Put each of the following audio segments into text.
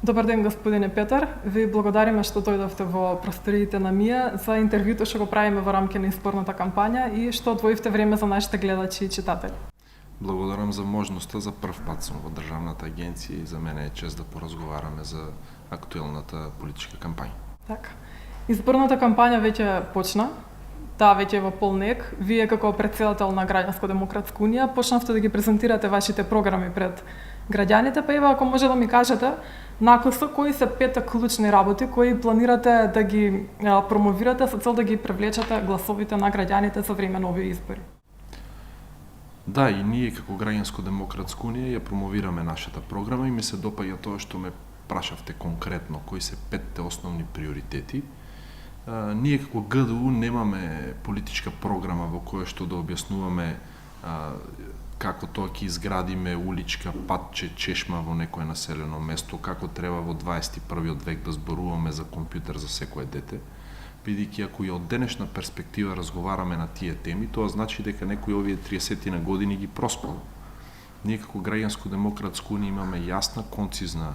Добар ден, господине Петар. Ви благодариме што дојдовте во просториите на МИА за интервјуто што го правиме во рамки на изборната кампања и што одвоивте време за нашите гледачи и читатели. Благодарам за можноста. За прв пат сум во државната агенција и за мене е чест да поразговараме за актуелната политичка кампања. Така. Изборната кампања веќе почна. Таа веќе е во полнек. Вие како претседател на Граѓанско-демократска унија почнавте да ги презентирате вашите програми пред граѓаните, па ева ако може да ми кажете накусо кои се 5 клучни работи кои планирате да ги промовирате со цел да ги привлечете гласовите на граѓаните за време на овие избори. Да, и ние како Граѓанско-демократска унија ја промовираме нашата програма и ми се допаѓа тоа што ме прашавте конкретно кои се 5 основни приоритети. Ние како ГДУ немаме политичка програма во која што да објаснуваме како тоа ќе изградиме уличка, патче, чешма во некое населено место, како треба во 21. век да зборуваме за компјутер за секое дете, бидејќи ако и од денешна перспектива разговараме на тие теми, тоа значи дека некои овие 30 на години ги проспал. Ние како Граѓанско-демократска унија имаме јасна, концизна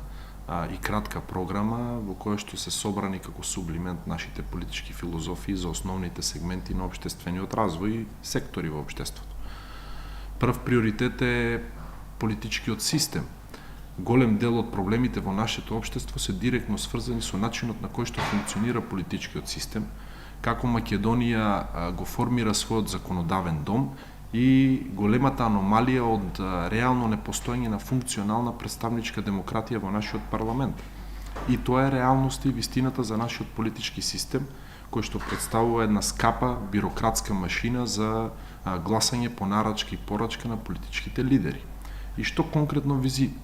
и кратка програма во која што се собрани како сублимент нашите политички филозофии за основните сегменти на општествениот развој и сектори во општеството. Прв приоритет е политичкиот систем. Голем дел од проблемите во нашето општество се директно сврзани со начинот на кој што функционира политичкиот систем, како Македонија го формира својот законодавен дом и големата аномалија од реално непостоење на функционална представничка демократија во нашиот парламент. И тоа е реалноста и вистината за нашиот политички систем, кој што представува една скапа бирократска машина за гласање по нарачка и порачка на политичките лидери. И што конкретно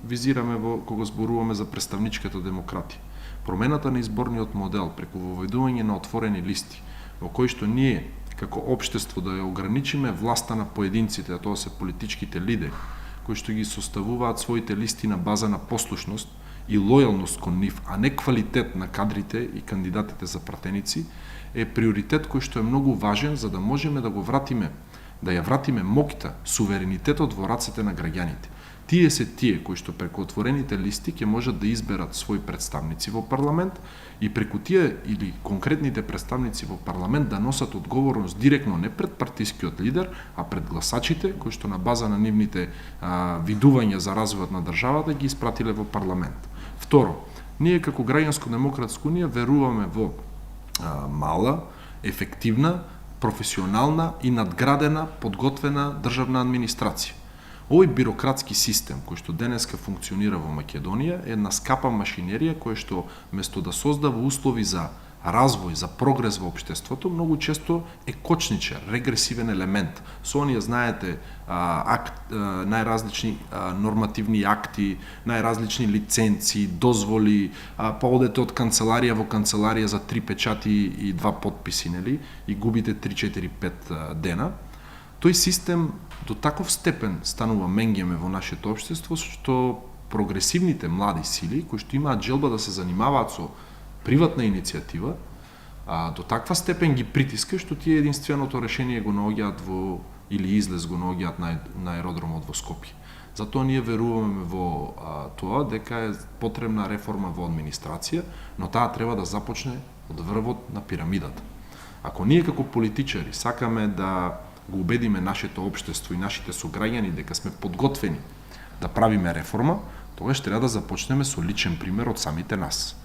визираме кога зборуваме за представничката демократија? Промената на изборниот модел преку воведување на отворени листи, во кој што ние како општество да ја ограничиме власта на поединците, а тоа се политичките лидери, кои што ги составуваат своите листи на база на послушност и лојалност кон нив, а не квалитет на кадрите и кандидатите за пратеници, е приоритет кој што е многу важен за да можеме да ја вратиме моќта, суверенитетот во рацете на граѓаните. Тие се тие кои што преку отворените листи ќе можат да изберат своји представници во парламент и преку тие или конкретните представници во парламент да носат одговорност директно не пред партискиот лидер, а пред гласачите кои што на база на нивните видувања за развојот на државата ги испратиле во парламент. Второ, ние како Граѓанско-демократска унија веруваме во мала, ефективна, професионална и надградена, подготвена државна администрација. Овој бирократски систем кој што денеска функционира во Македонија е една скапа машинерија која што место да создава услови за развој, за прогрес во општеството, многу често е кочничар, регресивен елемент. Со оние, знаете, најразлични нормативни акти, најразлични лиценци, дозволи, па одете од канцеларија во канцеларија за 3 печати и 2 подписи, нели? И губите 3-4-5 дена. Тој систем до таков степен станува менѓеме во нашето општество што прогресивните млади сили кои што имаат желба да се занимаваат со приватна иницијатива, до таква степен ги притиска што тие единственото решение го наоѓаат во или излез го наоѓаат на аеродромот во Скопје. Затоа ние веруваме во тоа дека е потребна реформа во администрација, но таа треба да започне од врвот на пирамидата. Ако ние како политичари сакаме да го убедиме нашето општество и нашите сограѓани дека сме подготвени да правиме реформа, тогаш треба да започнеме со личен пример од самите нас.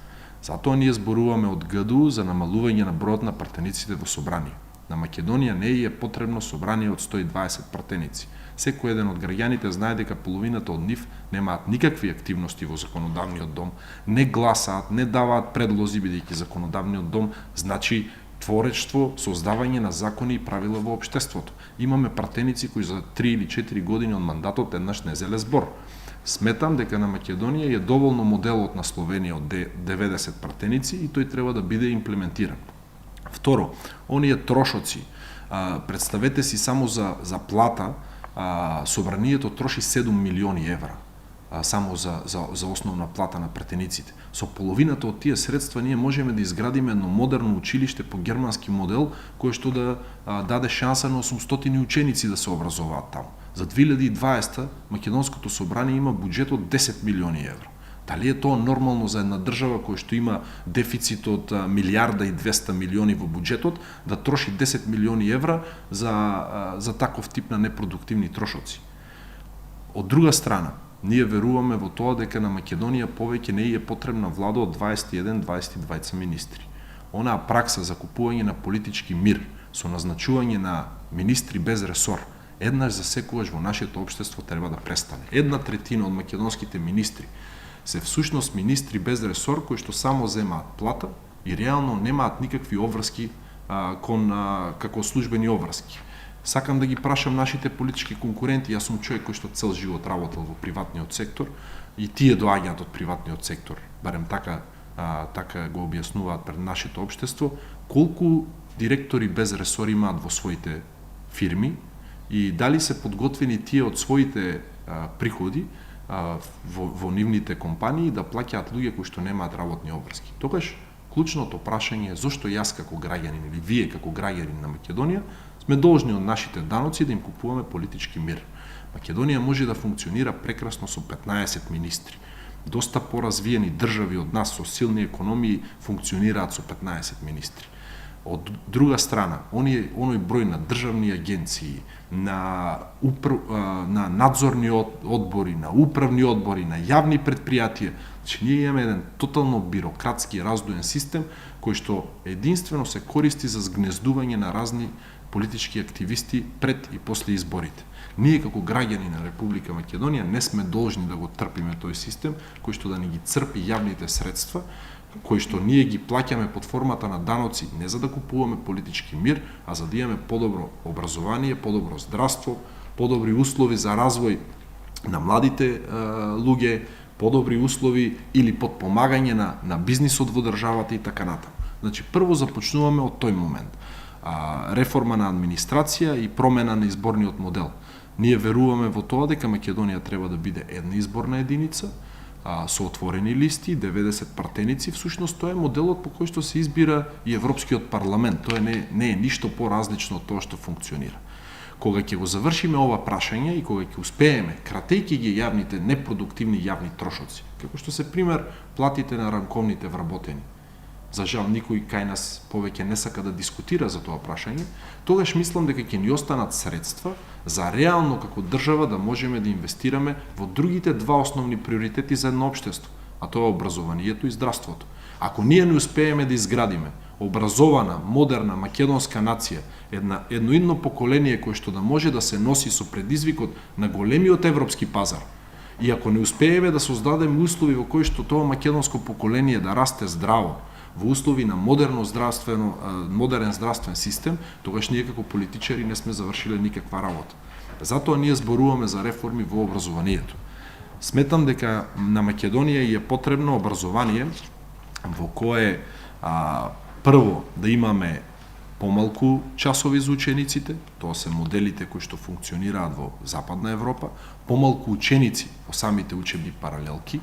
Затоа ние зборуваме од ГДУ за намалување на бројот на пратениците во собрание. На Македонија не е потребно собрание од 120 пратеници. Секој еден од граѓаните знае дека половината од нив немаат никакви активности во законодавниот дом, не гласаат, не даваат предлози, бидејќи законодавниот дом значи творечство, создавање на закони и правила во општеството. Имаме пратеници кои за 3 или 4 години од мандатот еднаш не зеле збор. Сметам дека на Македонија е доволно моделот на Словенија од 90 пратеници и тој треба да биде имплементиран. Второ, оние трошоци, представете си само за плата, собранието троши 7 милиони евра само за основна плата на пратениците. Со половината од тие средства ние можеме да изградиме едно модерно училиште по германски модел, кое што да даде шанса на 800 ученици да се образуваат таму. За 2020 Македонското собрание има буџет од 10 милиони евра. Дали е тоа нормално за една држава која што има дефицит од 1,2 милиарди во буџетот да троши 10 милиони евра за таков тип на непродуктивни трошоци? Од друга страна, ние веруваме во тоа дека на Македонија повеќе не е потребна влада од 21-22 министри. Онаа пракса за купување на политички мир со назначување на министри без ресор, еднаш за секогаш во нашето општество треба да престане. 1/3 од македонските министри се всушност министри без ресор кои што само земаат плата и реално немаат никакви обврски како службени обврски. Сакам да ги прашам нашите политички конкуренти, јас сум човек кој што цел живот работел во приватниот сектор и тие доаѓаат од приватниот сектор, барем така го објаснуваат пред нашето општество, колку директори без ресор имаат во своите фирми и дали се подготвени тие од своите приходи во нивните компании да плаќаат луѓе кои што немаат работни обврски. Тогаш клучното прашање е зошто јас како граѓанин или вие како граѓанин на Македонија сме должни од нашите даноци да им купуваме политички мир. Македонија може да функционира прекрасно со 15 министри. Доста поразвиени држави од нас со силни економии функционираат со 15 министри. Од друга страна, оној број на државни агенции, на надзорни одбори, на управни одбори, на јавни предпријатија, че ние имаме еден тотално бирократски раздоен систем кој што единствено се користи за згнездување на разни политички активисти пред и после изборите. Ние како граѓани на Република Македонија не сме должни да го трпиме тој систем кој што да ни ги црпи јавните средства, кои што ние ги плаќаме под формата на даноци не за да купуваме политички мир, а за да имаме подобро образование, подобро здравство, подобри услови за развој на младите луѓе, подобри услови или подпомагање на бизнисот во државата и така натаму. Значи, прво започнуваме од тој момент. Реформа на администрација и промена на изборниот модел. Ние веруваме во тоа дека Македонија треба да биде една изборна единица, со отворени листи, 90 партеници. Всушност тоа е моделот по кој што се избира и Европскиот парламент. Тоа не е ништо поразлично од тоа што функционира. Кога ќе го завршиме ова прашање и кога ќе успееме, кратејќи ги јавните непродуктивни јавни трошоци, како што се пример платите на ранковните вработени, за жал никој кај нас повеќе не сака да дискутира за тоа прашање, тогаш мислам дека ќе ни останат средства за реално како држава да можеме да инвестираме во другите два основни приоритети за едно општество, а тоа е образованието и здравството. Ако ние не успееме да изградиме образована, модерна македонска нација, едно идно поколение кое што да може да се носи со предизвикот на големиот европски пазар, и ако не успееме да создадеме услови во кои што тоа македонско поколение да расте здраво, во услови на модерен здравствен систем, тогаш ние како политичари не сме завршиле никаква работа. Затоа ние зборуваме за реформи во образованието. Сметам дека на Македонија е потребно образование во кое прво да имаме помалку часови за учениците, тоа се моделите кои што функционираат во Западна Европа, помалку ученици во самите учебни паралелки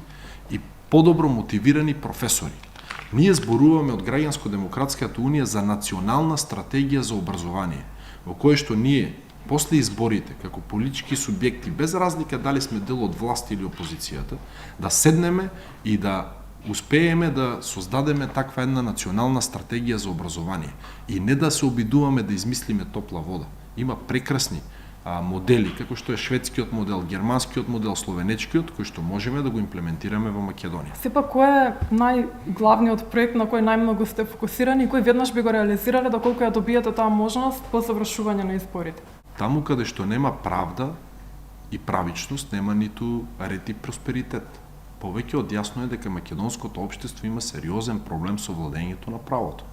и подобро мотивирани професори. Ние зборуваме од Граѓанско-демократската унија за национална стратегија за образование, во кое што ние, после изборите, како политички субјекти, без разлика дали сме дел од власт или опозицијата, да седнеме и да успееме да создадеме таква една национална стратегија за образование и не да се обидуваме да измислиме топла вода. Има прекрасни модели, како што е шведскиот модел, германскиот модел, словенечкиот, кој што можеме да го имплементираме во Македонија. Сепак, кој е најглавниот проект на кој најмногу сте фокусирани и кој веднаш би го реализирале доколку ја добиете таа можност по завршување на изборите? Таму каде што нема правда и правичност, нема ниту ред и просперитет. Повеќе од јасно е дека македонското општество има сериозен проблем со владењето на правото.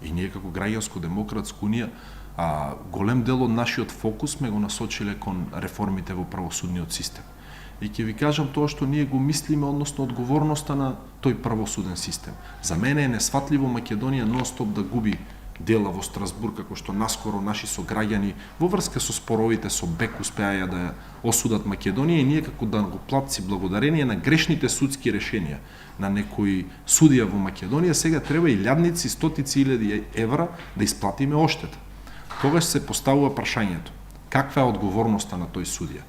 И ние како Граѓанско-демократска унија голем дел од нашиот фокус сме го насочиле кон реформите во правосудниот систем. И ќе ви кажам тоа што ние го мислиме односно одговорноста на тој правосуден систем. За мене е несватливо Македонија нон-стоп да губи дела во Страсбург, како што наскоро наши сограѓани во врска со споровите со БЕК успеаја да осудат Македонија и ние како данокоплатци благодарение на грешните судски решенија на некои судија во Македонија сега треба илјадници, стотици илјади евра да исплатиме оштета. Тогаш се поставува прашањето: каква е одговорноста на тој судија?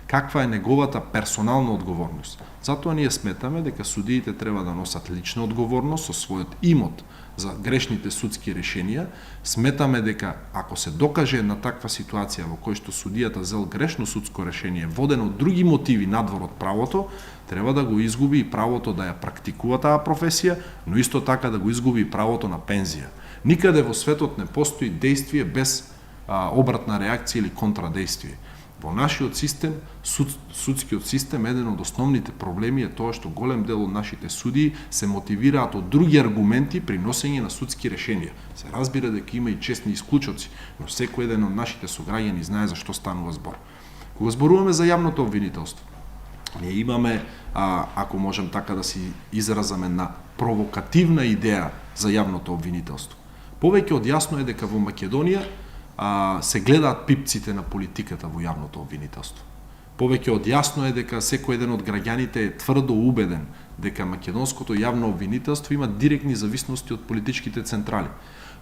каква е неговата персонална одговорност. Затоа ние сметаме дека судиите треба да носат лична одговорност со својот имот за грешните судски решенија. Сметаме дека ако се докаже една таква ситуација во кој што судијата зел грешно судско решение водено од други мотиви надвор од правото, треба да го изгуби и правото да ја практикува таа професија, но исто така да го изгуби и правото на пензија. Никаде во светот не постои действие без обратна реакција или контрадействие. Во нашиот систем, судскиот систем, еден од основните проблеми е тоа што голем дел од нашите судии се мотивираат од други аргументи при носење на судски решенија. Се разбира дека има и честни исклучоци, но секој еден од нашите сограѓани знае за што станува збор. Кога зборуваме за јавното обвинителство, ние имаме, ако можем така да си изразаме, на провокативна идеја за јавното обвинителство. Повеќе од јасно е дека во Македонија се гледаат пипците на политиката во јавното обвинителство. Повеќе од јасно е дека секој еден од граѓаните е тврдо убеден дека македонското јавно обвинителство има директни зависности од политичките централи.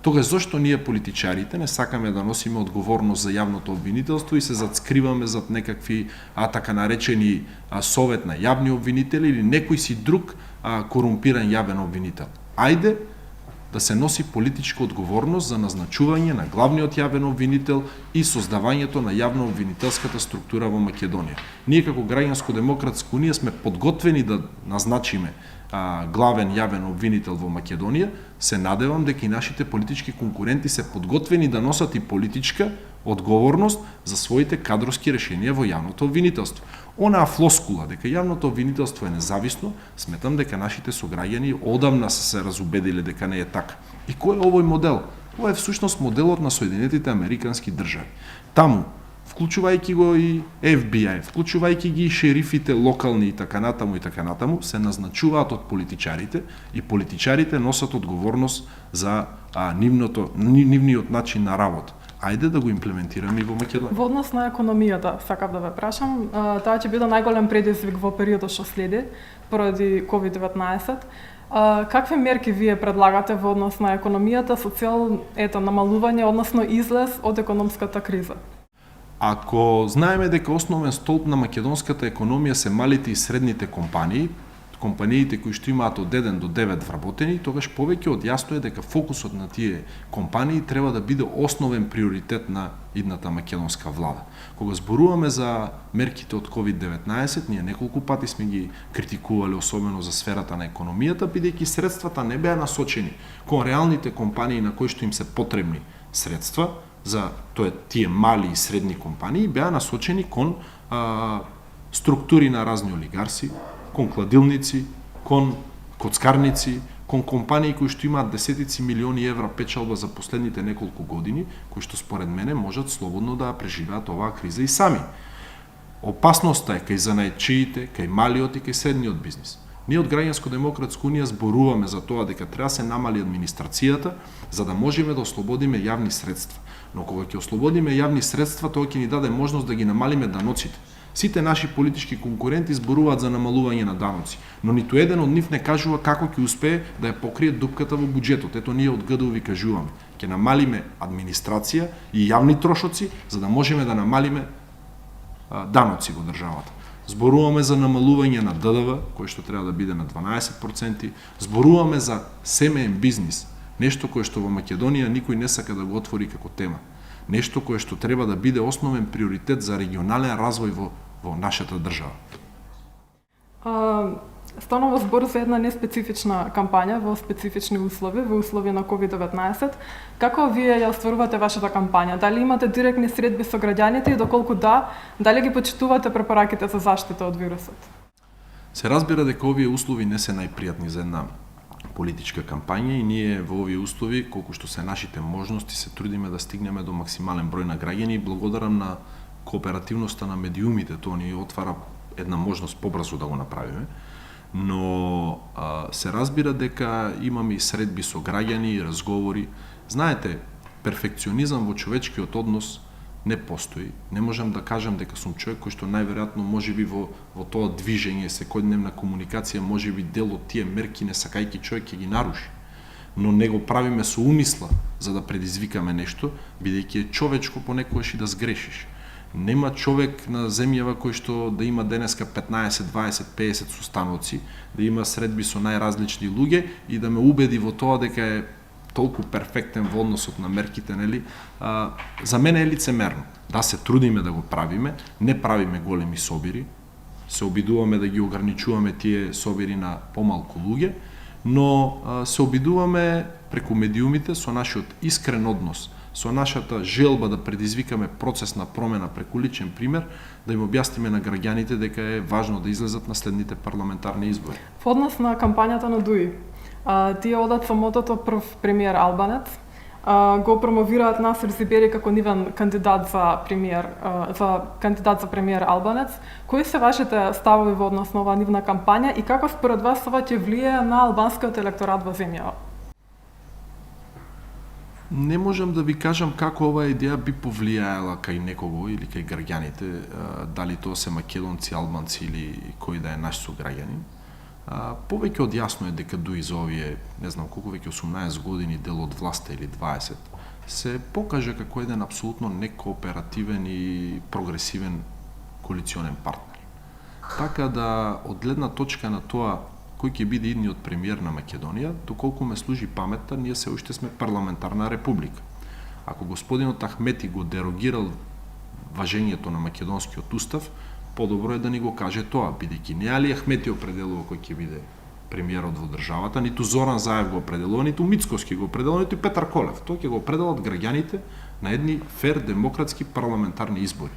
Тогаш зошто ние политичарите не сакаме да носиме одговорност за јавното обвинителство и се зацкриваме зад некакви така наречени совет на јавни обвинители или некој си друг корумпиран јавен обвинител? Ајде да се носи политичка одговорност за назначување на главниот јавен обвинител и создавањето на јавно-обвинителската структура во Македонија. Ние како Граѓанско-демократска унија сме подготвени да назначиме главен јавен обвинител во Македонија. Се надевам дека и нашите политички конкуренти се подготвени да носат и политичка одговорност за своите кадровски решенија во јавното обвинителство. Онаа флоскула дека јавното обвинителство е независно, сметам дека нашите сограѓани одамна се разубедиле дека не е така. И кој е овој модел? Ова е всушност моделот на Соединетите Американски држави. Таму, вклучувајќи го и FBI, вклучувајќи ги и шерифите локални и така натаму, се назначуваат од политичарите и политичарите носат одговорност за нивниот начин на работа. Ајде да го имплементираме и во Македонија. Во однос на економијата, сакав да ве прашам, таа ќе биде најголем предизвик во периодот што следи, поради COVID-19. Какви мерки вие предлагате во однос на економијата со цел намалување, односно излез од економската криза? Ако знаеме дека основен столб на македонската економија се малите и средните компаниите кои што имаат од 1 до 9 вработени, тогаш повеќе од јасно е дека фокусот на тие компании треба да биде основен приоритет на идната македонска влада. Кога зборуваме за мерките од COVID-19, ние неколку пати сме ги критикувале, особено за сферата на економијата, бидејќи средствата не беа насочени кон реалните компании на кои што им се потребни средства, за тие мали и средни компании, беа насочени кон структури на разни олигарси, кон кладилници, кон коцкарници, кон компании кои што имаат десетици милиони евра печалба за последните неколку години, кои што според мене можат слободно да преживеат оваа криза и сами. Опасноста е кај занаетчиите, кај малиот и кај средниот бизнис. Ние од Граѓанско-демократска унија зборуваме за тоа дека треба се намали администрацијата за да можеме да ослободиме јавни средства. Но кога ќе ослободиме јавни средства, тоа ќе ни даде можност да ги намалиме даноците. Сите наши политички конкуренти зборуваат за намалување на даноци, но ниту еден од нив не кажува како ќе успее да ја покрие дупката во буџетот. Ето ние од ГДУ ви кажуваме, ќе намалиме администрација и јавни трошоци за да можеме да намалиме даноци во државата. Зборуваме за намалување на ДДВ, кој што треба да биде на 12%, зборуваме за семеен бизнис, нешто кое што во Македонија никој не сака да го отвори како тема. Нешто кое што треба да биде основен приоритет за регионален развој во нашата држава. Станува збор за една неспецифична кампања во специфични услови, во услови на COVID-19. Како вие ја остварувате вашата кампања? Дали имате директни средби со граѓаните и доколку да, дали ги почитувате препораките за заштита од вирусот? Се разбира дека овие услови не се најпријатни за една политичка кампања и ние во овие услови, колку што се нашите можности, се трудиме да стигнеме до максимален број на граѓани и благодарам на кооперативноста на медиумите, тоа ни отвара една можност побрзо да го направиме. Но се разбира дека имаме и средби со граѓани, разговори. Знаете, перфекционизам во човечкиот однос не постои. Не можам да кажам дека сум човек кој што најверојатно можеби во тоа движење, секојдневна комуникација, можеби дел од тие мерки не сакајќи човек ќе ги наруши. Но не го правиме со умисла за да предизвикаме нешто, бидејќи е човечко понекогаш и да сгрешиш. Нема човек на земјава кој што да има денеска 15, 20, 50 состаноци, да има средби со најразлични луѓе и да ме убеди во тоа дека е толку перфектен во односот на мерките, нели? За мене е лицемерно. Да, се трудиме да го правиме, не правиме големи собири, се обидуваме да ги ограничуваме тие собири на помалку луѓе, но се обидуваме преку медиумите со нашиот искрен однос, со нашата желба да предизвикаме процес на промена преку личен пример, да им објасниме на граѓаните дека е важно да излезат на следните парламентарни избори. Во однос на кампањата на ДУИ, тие одат со мотото прв премиер албанец, го промовираат Насер Зибери како нивен кандидат за премиер албанец. Кои се вашите ставови во однос на оваа нивна кампања и како според вас ова ќе влијае на албанскиот електорат во земјава? Не можам да ви кажам како оваа идеја би повлијаела кај некого или кај граѓаните, дали тоа се македонци, албанци или кој да е наш сограѓанин. Повеќе од јасно е дека ДУИ за овие, не знам колку, веќе 18 години дел од власта или 20, се покажа како еден апсолутно некооперативен и прогресивен коалиционен партнер. Така да, од гледна точка на тоа кој ќе биде идниот премиер на Македонија, доколку ме служи паметта, ние се уште сме парламентарна република. Ако господинот Ахмети го дерогирал важењето на македонскиот устав, подобро е да ни го каже тоа, бидејќи не Али Ахмети определува кој ќе биде премиерот во државата, ниту Зоран Заев го определува, ниту Мицкоски го определува, ниту Петар Колев. Тоа ќе го определат граѓаните на едни фер демократски парламентарни избори.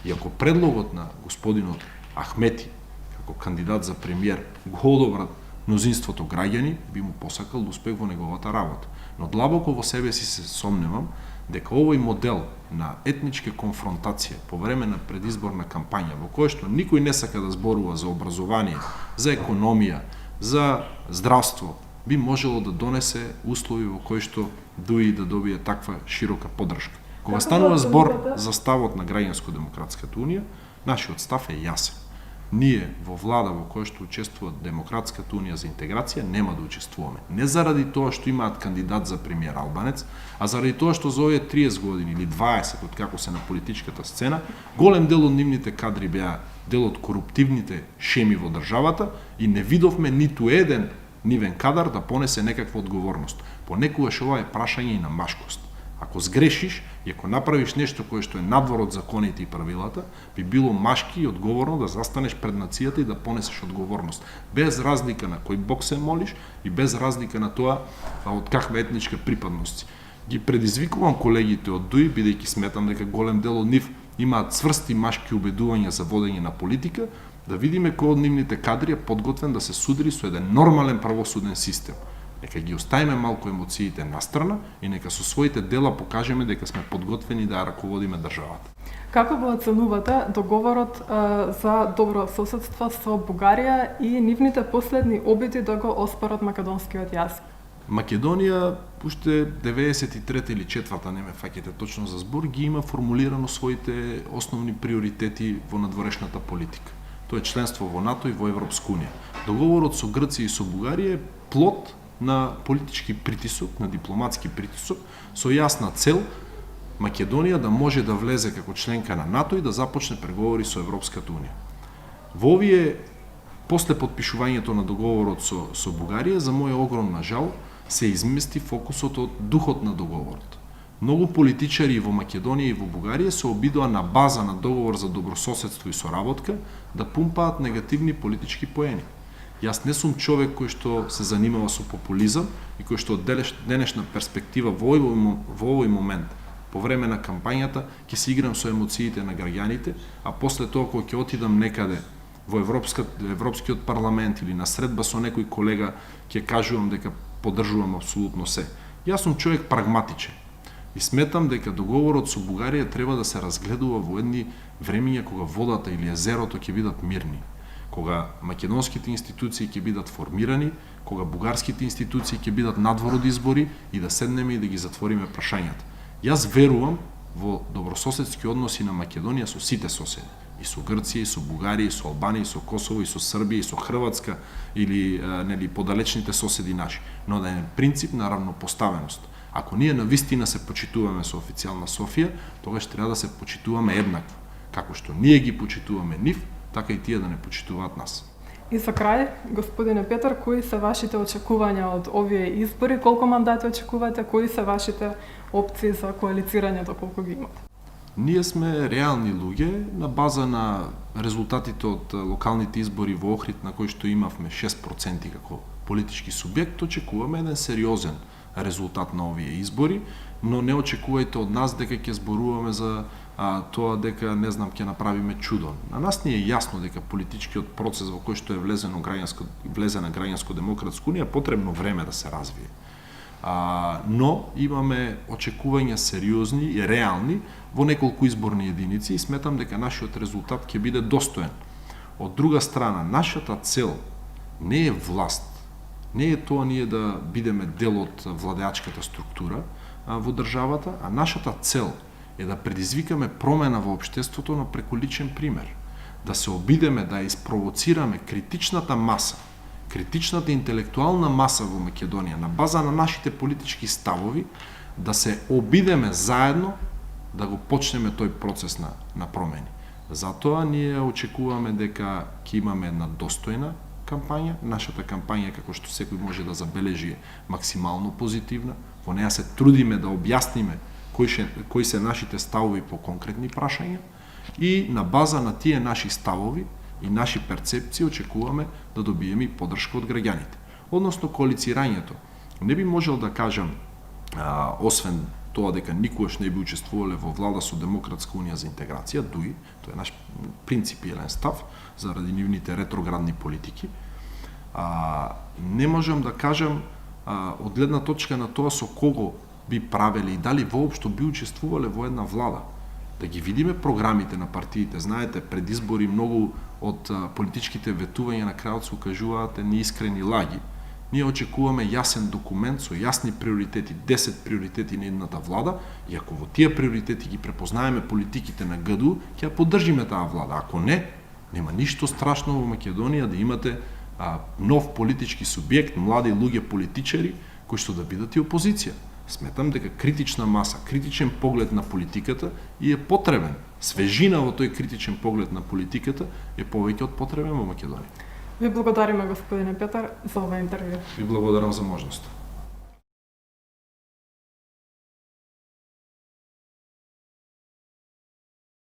И ако предлогот на господинот Ахмети како кандидат за премиер го одобрат мнозинството граѓани, би му посакал успех во неговата работа. Но длабоко во себе си се сомневам дека овој модел на етничка конфронтација по време на предизборна кампања, во која што никој не сака да зборува за образование, за економија, за здравство, би можело да донесе услови во кои што ДУИ да добие таква широка поддршка. Кога станува збор за ставот на Граѓанско-демократската унија, нашиот став е јасен. Ние во влада во која што учествува Демократската унија за интеграција нема да учествуваме. Не заради тоа што имаат кандидат за премиер албанец, а заради тоа што за овие 30 години или 20 од како се на политичката сцена, голем дел од нивните кадри беа дел од коруптивните шеми во државата и не видовме ниту еден нивен кадар да понесе некаква одговорност. Понекогаш ова е прашање и на машкост. Ако сгрешиш и ако направиш нешто кое што е надвор од законите и правилата, би било машки и одговорно да застанеш пред нацијата и да понесеш одговорност. Без разлика на кој бог се молиш и без разлика на тоа од каква етничка припадност. Ги предизвикувам колегите од ДУИ, бидејќи сметам дека голем дел од нив имаат цврсти машки убедувања за водење на политика, да видиме кој од нивните кадри е подготвен да се судри со еден нормален правосуден систем. Нека ги оставиме малку емоциите настрана и нека со своите дела покажеме дека сме подготвени да ја раководиме државата. Како го оценувате договорот за добро соседство со Бугарија и нивните последни обиди да го оспорат македонскиот јазик? Македонија, уште 93 или 4-та, не ме фаќате точно за збор, ги има формулирано своите основни приоритети во надворешната политика. Тоа е членство во НАТО и во Европска унија. Договорот со Грција и со Бугарија е плод на политички притисок, на дипломатски притисок, со јасна цел Македонија да може да влезе како членка на НАТО и да започне преговори со Европската унија. Во овие, после подпишувањето на договорот со Бугарија, за моја огромна жал, се измести фокусот од духот на договорот. Многу политичари во Македонија и во Бугарија се обидоа на база на договор за добрососедство и соработка да пумпаат негативни политички поени. Јас не сум човек кој што се занимава со популизам и кој што од денешна перспектива во овој момент, по време на кампањата, ќе се играм со емоциите на граѓаните, а после тоа кога ќе отидам некаде во Европскиот парламент или на средба со некој колега, ќе кажувам дека поддржувам апсолутно се. Јас сум човек прагматичен и сметам дека договорот со Бугарија треба да се разгледува во едни времиња кога водата или езерото ќе бидат мирни, кога македонските институции ќе бидат формирани, кога бугарските институции ќе бидат надвор од избори и да седнеме и да ги затвориме прашањата. Јас верувам во добрососедски односи на Македонија со сите соседи. И со Грција, и со Бугарија, и со Албанија, и со Косово, и со Србија, и со Хрватска или подалечните соседи наши, но да е принцип на равнопоставеност. Ако ние навистина се почитуваме со официјална Софија, тогаш треба да се почитуваме еднакво. Како што ние ги почитуваме нив, така и тие да не почитуваат нас. И за крај, господине Петар, кои се вашите очекувања од овие избори? Колку мандати очекувате? Кои се вашите опции за коалицирање доколку ги имате? Ние сме реални луѓе на база на резултатите од локалните избори во Охрид, на кои што имавме 6% како политички субјект, очекуваме еден сериозен резултат на овие избори, но не очекувајте од нас дека ќе зборуваме за тоа дека, не знам, ќе направиме чудо. На нас ни е јасно дека политичкиот процес во кој што е влезена граѓанско-демократска унија потребно време да се развие. Но имаме очекувања сериозни и реални во неколку изборни единици и сметам дека нашиот резултат ќе биде достоен. Од друга страна, нашата цел не е власт, не е тоа ние да бидеме дел од владеачката структура во државата, а нашата цел е да предизвикаме промена во општеството на преку личен пример. Да се обидеме да испровоцираме критичната маса, критичната интелектуална маса во Македонија на база на нашите политички ставови, да се обидеме заедно да го почнеме тој процес на промени. Затоа ние очекуваме дека ќе имаме една достојна кампања. Нашата кампања, како што секој може да забележи, е максимално позитивна. Во неја се трудиме да објасниме кои се нашите ставови по конкретни прашања и на база на тие наши ставови и наши перцепции очекуваме да добиеме и поддршка од граѓаните. Односно коалицирањето. Не би можел да кажам, освен тоа дека никогаш не би учествувале во влада со Демократска унија за интеграција, дуи, тоа е наш принципиелен став, заради нивните ретроградни политики. Не можам да кажам од гледна точка на тоа со кого би правеле и дали воопшто би учествувале во една влада. Да ги видиме програмите на партиите. Знаете, пред избори многу од политичките ветувања на крајот се укажуваат неискрени лаги. Ние очекуваме јасен документ со јасни приоритети, 10 приоритети на едната влада, и ако во тие приоритети ги препознаеме политиките на ГДУ, ќе ја поддржиме таа влада. Ако не, нема ништо страшно во Македонија да имате нов политички субјект, млади луѓе политичари, кои што да бидат и опозиција. Сметам дека критична маса, критичен поглед на политиката и е потребен. Свежина во тој критичен поглед на политиката е повеќе од потребен во Македонија. Ви благодариме, господине Петар, за ова интервју. Ви благодарам за можноста.